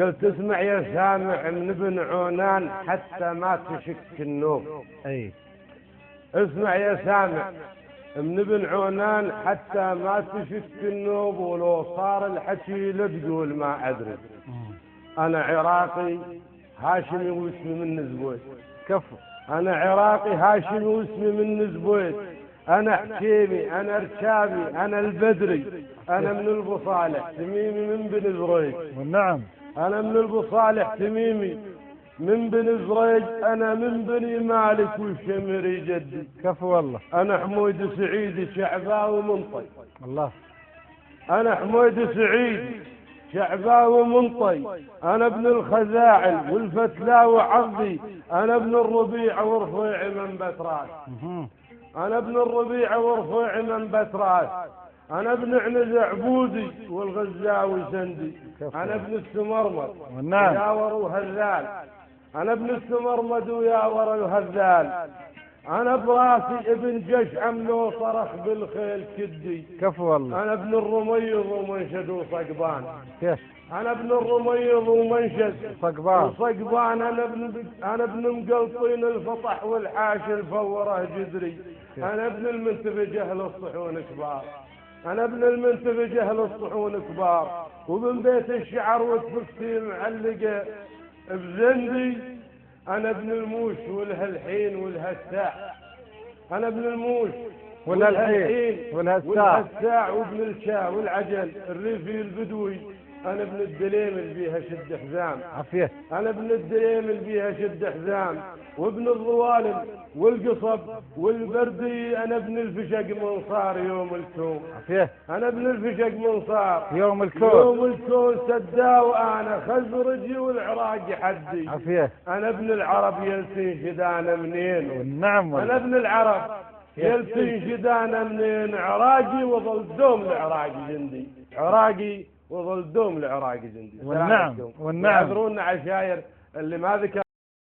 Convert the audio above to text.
قلت اسمع يا سامع من ابن عونان حتى ما تشك النوم. اي اسمع يا سامع من ابن عونان حتى ما تشك النوب، ولو صار الحكي لا تقول ما ادري. انا عراقي هاشمي واسمي من زبويت. كفو. انا عراقي هاشمي واسمي من زبويت. انا حكيمي، انا رشابي، انا البدري، انا من البصالح تميمي من بن زريج. والنعم. انا من البصالح تميمي من بن زريج. انا من بني مالك والشمري جدي. كفو والله. انا حميد سعيد شعباوي منطي. الله. انا حميد سعيد شعباوي منطي. انا ابن الخزاعل والفتلاوي عرضي. انا ابن الربيع ورفيع من بتراس. انا ابن الربيع ورفيع من بتراس. انا ابن عنز عبودي والغزاوي سندي. انا ابن السمرمد وياور وهذال. انا ابن السمرمد وياور وهذال. انا براسي ابن جشعم لو صرخ بالخيل كدي. كفو والله. انا ابن الرميض ومنشد وصقبان. كيف؟ انا ابن الرميض ومنشد وصقبان. انا ابن مقلطين الفطح والحاش الفوره جدري. انا ابن المنتبجه للصحون كبار. انا ابن المنتبجه للصحون كبار. ومن بيت الشعر وتفكتي معلقه بزندي. انا ابن الموش والهالحين والهساع. انا ابن الموش والهالحين والهساع وابن الشاه والعجل الريفي البدوي. انا ابن الدليم اللي بيها شد حزام. عافية. انا ابن الدليم اللي بيها شد حزام. وابن الظوالم والقصب والبردي. انا ابن الفشق منصار يوم الكون. عافية. انا ابن الفشق منصار يوم الكون. يوم الكون سداو. انا خزرجي والعراقي حدي. عافية. انا ابن العرب يلسين شدانا منين. والنعم. انا ابن العرب يلسين شدانا منين. عراقي وظل دوم العراقي جندي. عراقي وظل دوم العراقي جندي. والنعم. يعذرونا عشاير اللي ما ذكر